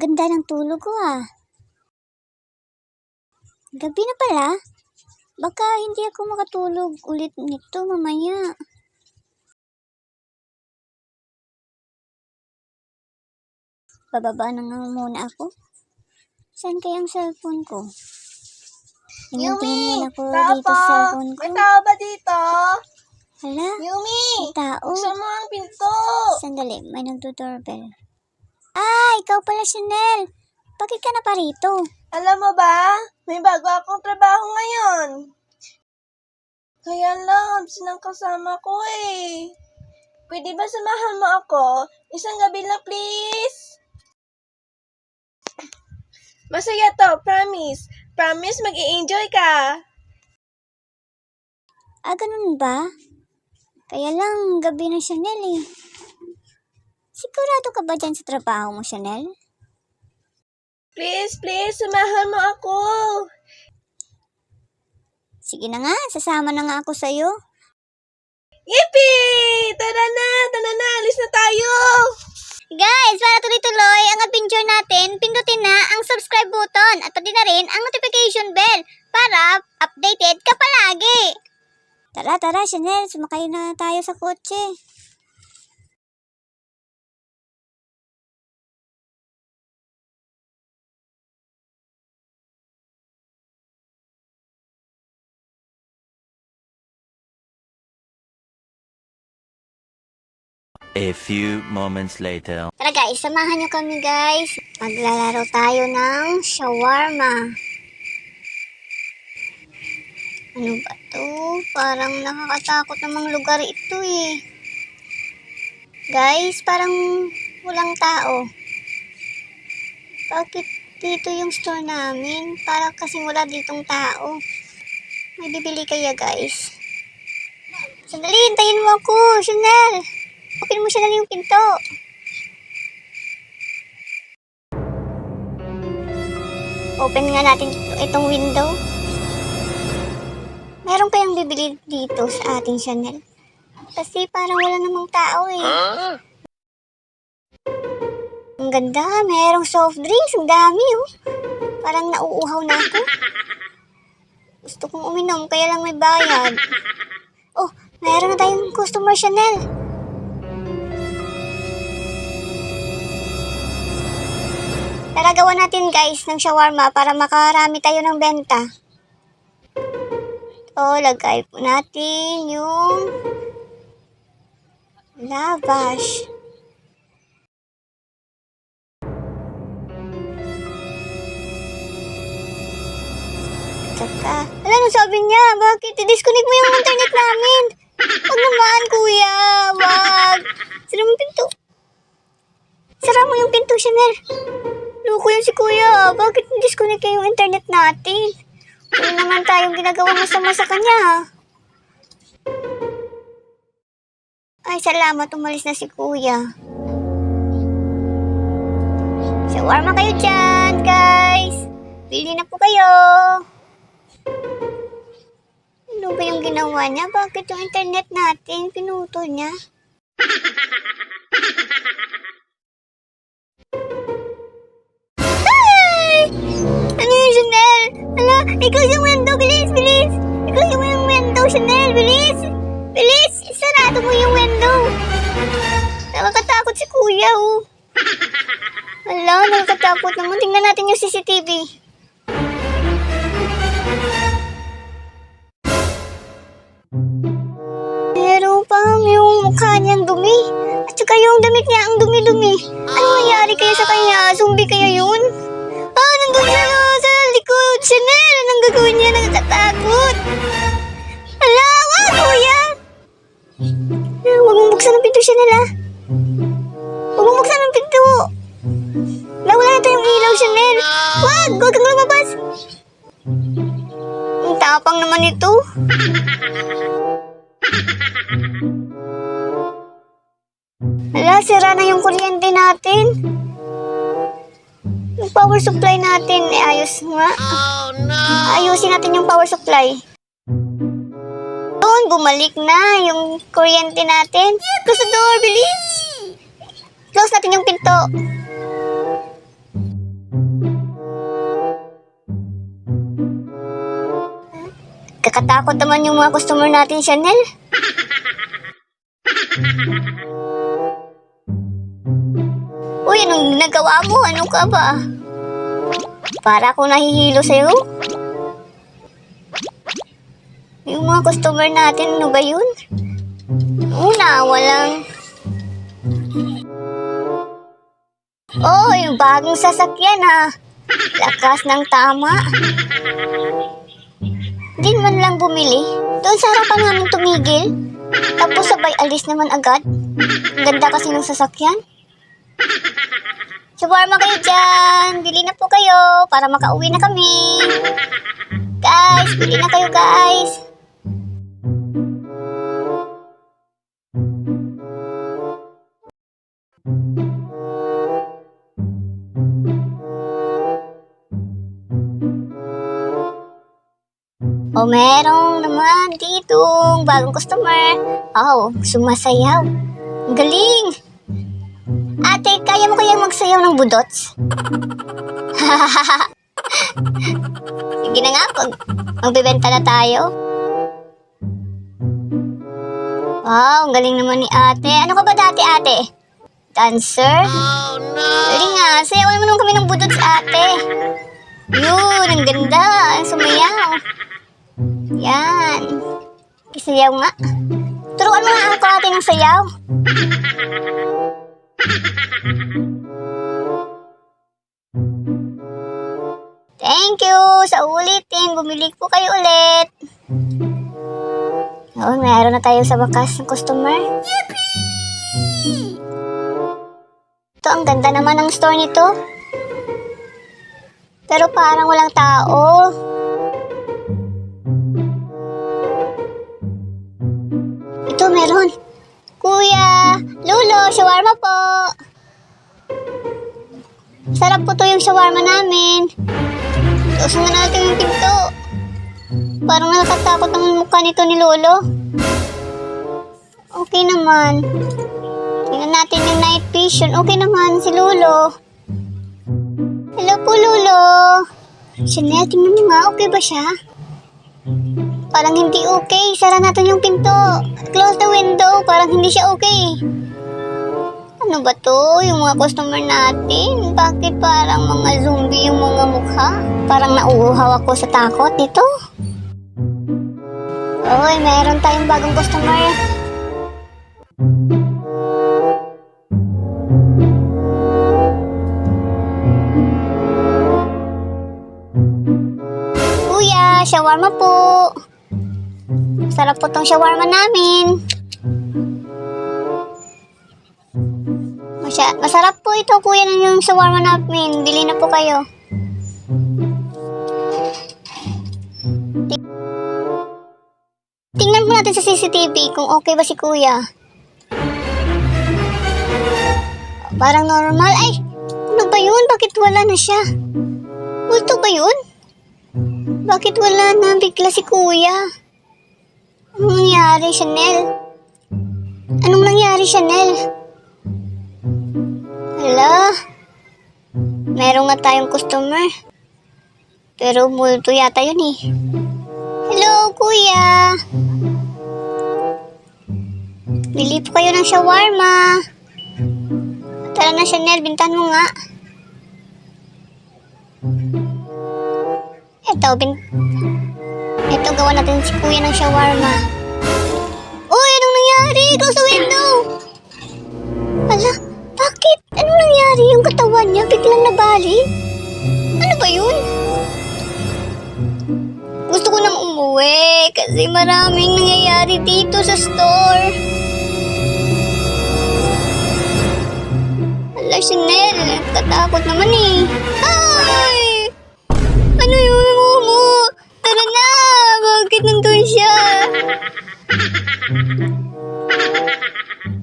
ganda ng tulog ko ah. Gabi na pala. Baka hindi ako makatulog ulit nito mamaya. Bababa na nga muna ako. Saan kaya ang cellphone ko? Tingin muna ko dito sa cellphone ko. May tao ba dito? Hala, Yumi! may tao. Buksan mo ang pinto! Sandali, may nagdo-doorbell. Ah, ikaw pala, Chanel. Bakit ka na pa rito? Alam mo ba, may bago akong trabaho ngayon. Kaya lang, sinang kasama ko eh. Pwede ba samahan mo ako? Isang gabi lang, please. Masaya to, promise. Promise, mag-i-enjoy ka. Ah, ganun ba? Kaya lang, gabi na, Chanel eh. Sigurado ka ba dyan sa trabaho mo, Chanel? Please, samahan mo ako. Sige na nga, sasama na nga ako sa'yo. Yippee! Tara na, alis na tayo. Guys, para tuloy-tuloy ang adventure natin, pindutin na ang subscribe button at pati na rin ang notification bell para updated ka palagi. Tara, Chanel, sumakay na tayo sa kotse. A few moments later. Tara guys, samahan nyo kami guys. Maglalaro tayo ng shawarma. Ano ba to? Parang nakakatakot namang lugar ito eh. Guys, parang walang tao. Bakit dito yung store namin? Parang kasing wala ditong tao. May bibili kaya guys? Sandali, hintayin mo ako, Chanel. Open mo siya na yung pinto. Open nga natin itong window. Meron kayang bibili dito sa ating Chanel? Kasi parang wala namang tao eh. Ang ganda, merong soft drinks. Ang dami oh. Parang nauuhaw na ako. Gusto kong uminom, kaya lang may bayad. Oh, meron na tayong customer Chanel. Tara, gawa natin guys ng shawarma para makarami tayo ng benta. So, lagay po natin yung lavash. Tsaka, wala nung sabi niya, bakit i-disconnect mo yung internet namin? Wag naman, kuya, wag. Sara mo yung pinto. Sara mo yung pinto, Chanel. Loko yun si kuya, bakit disconnect yung internet natin? Wala naman tayong ginagawa masama sa kanya. Ay, salamat, umalis na si kuya. Shawarma kayo dyan, guys. Bili na po kayo. Ano ba yung ginawa niya? Bakit yung internet natin pinutol niya? Ano yung Chanel? Hala, ikaw yung window, bilis! Ikaw yung window, Chanel, bilis! Sarado mo yung window! Nakakatakot si kuya, oh. Hala, nakakatakot naman. Tingnan natin yung CCTV. Meron pang yung mukha niyang dumi. At saka yung damit niya, ang dumi-dumi. Ano nangyari kaya sa kanya? Zombie kaya yun? Nandun siya sa likod. Chanel, anong gagawin niya? Nakakatakot. Hala, wag, kuya. Huwag mong buksan ang pinto, Chanel, ha? Huwag mong buksan ang pinto. Wala na tayong ilaw, Chanel. Wag kang lumabas. Ang tapang naman ito. Hala, sira na yung kuryente natin. Yung power supply natin, ayos nga. Oh no! Ayusin natin yung power supply. Doon, bumalik na yung kuryente natin. Close the door, bilis! Close natin yung pinto. Nagkakatakot naman yung mga customer natin, Chanel. Uy, anong ginagawa mo? Ano ka ba? Para ako nahihilo sa'yo. Yung mga customer natin, ano ba yun? Una, walang... Oh, yung bagong sasakyan ha. Lakas ng tama. Di man lang bumili. Doon sa harapan namin tumigil. Tapos sabay alis naman agad. Ang ganda kasi ng sasakyan. Shawarma kayo dyan. Bili na po kayo para makauwi na kami. Guys, bili na kayo guys. O merong naman ditong bagong customer. Oh, sumasayaw. Ang galing. Ate, kaya mo kayang magsayaw ng budots? Sige na nga, magbibenta na tayo. Wow, ang galing naman ni ate. Ano ka ba dati, ate? Dancer? Oh, no! Galing nga, sayawan mo naman kami ng budots, ate. Yun, ang ganda. Ang sumayaw. Yan. Isayaw nga. Turuan mo nga ako ate ng sayaw. Thank you sa ulitin. Bumili po kayo ulit. Oh, meron na tayo sa wakas ng customer. Yippee! Ito, ang ganda naman ng store nito. Pero parang walang tao. Ito, meron. Kuya, Lolo, shawarma po. Sarap po to yung shawarma namin. Tuusin na natin yung pinto. Parang nakakatakot ang mukha nito ni Lolo. Okay naman. Tingnan natin yung night vision. Okay naman si Lolo. Hello po, Lolo. Chanel, tingnan mo nga. Okay ba siya? Parang hindi okay. Sara natin yung pinto. Close the window. Parang hindi siya okay. Ano ba to? Yung mga customer natin? Bakit parang mga zombie yung mga mukha? Parang nauuhaw ako sa takot dito. Oy, meron tayong bagong customer. Kuya, shawarma po. Sarap po tong shawarma namin. Masarap po ito, kuya, ng yung shawarma namin. Bili na po kayo. Tingnan po natin sa CCTV kung okay ba si kuya. Parang normal. Ay, ano ba yun? Bakit wala na siya? Multo ba yun? Bakit wala na bigla si kuya? Anong nangyari, Chanel? Anong nangyari, Chanel? Hala? Meron nga tayong customer. Pero multo yata yun eh. Hello, kuya. Bili po kayo ng shawarma. Tara na, Chanel. Bintahan mo nga. Ito, gawa natin si kuya ng shawarma. Uy, anong nangyari? Close the window. Hala, bakit? Anong nangyari? Yung katawan niya biglang nabali? Ano ba yun? Gusto ko nang umuwi kasi maraming nangyayari dito sa store. Hala, Chanel. Katakot naman eh. Ay! Ano yung mo? Tara na! Bakit nandun siya?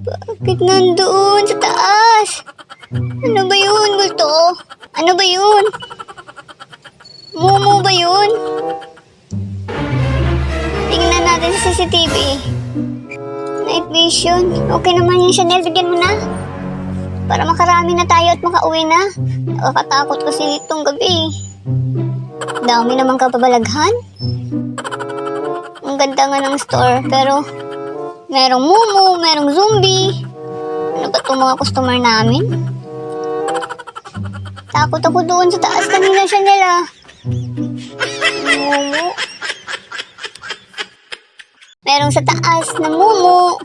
Bakit nandun sa taas? Ano ba yun, multo? Ano ba yun? Momo ba yun? Tingnan natin sa CCTV. Night vision. Okay naman yung Chanel. Bigyan mo na. Para makarami na tayo at makauwi na. Nakakatakot kasi itong gabi. Dami namang kapabalaghan. ang ganda nga ng store. Pero, merong Mumu, merong zombie. Ano ba itong mga customer namin? Takot ako doon sa taas kanina siya nila. Mumu. Merong sa taas na Mumu.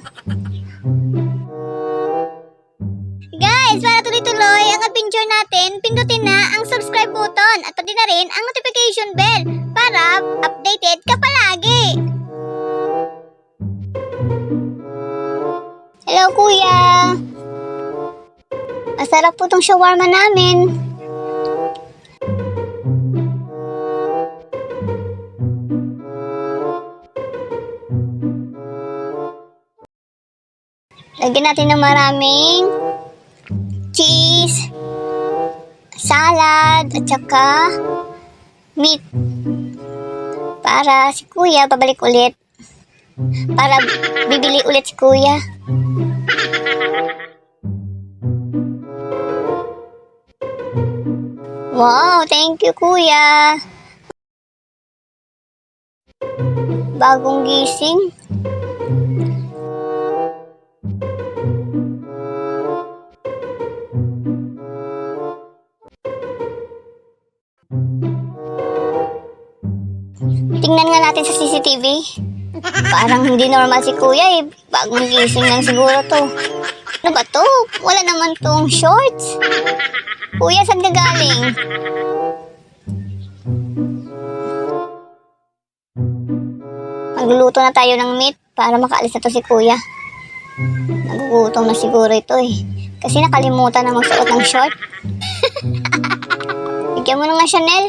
Guys, para tuloy-tuloy ang adventure natin, pindutin na ang subscribe button at pati na rin ang notification bell para updated ka palagi. Hello, kuya. Masarap po tong shawarma namin. Lagyan natin ng maraming cheese, salad, at saka meat. Para si kuya pabalik ulit. Para bibili ulit si kuya. Wow, thank you kuya. Bagong gising. Tingnan nga natin sa CCTV. Parang hindi normal si kuya eh. Bagong gising lang siguro to. Ano ba to? Wala naman tong shorts. Kuya, saan ka galing? Magluluto na tayo ng meat para makaalis na to si kuya. Nagugutom na siguro ito eh. Kasi nakalimutan na magsuot ng short. Bigyan mo na nga, Chanel.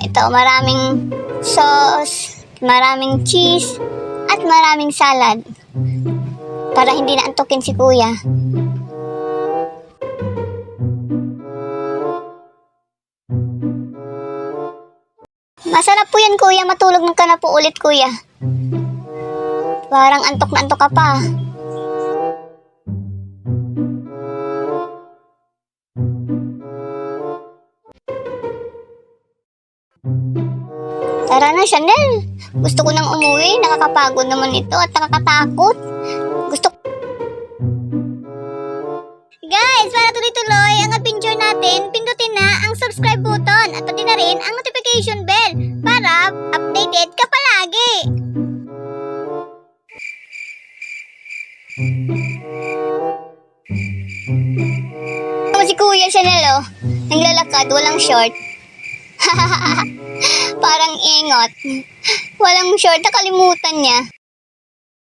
Ito, maraming sauce, maraming cheese, at maraming salad. Para hindi na antukin si kuya. Masarap po yan, kuya. Matulog ka na po ulit, kuya. Parang antok na antok ka pa. Tara na, Chanel. Gusto ko nang umuwi. Nakakapagod naman ito at nakakatakot. Guys, para tuloy-tuloy ang adventure natin, pindutin na ang subscribe button at pati na rin ang notification bell para updated ka palagi. Si Kuya Chanel, oh. Naglalakad, walang short. Parang ingot. Walang short, nakalimutan niya.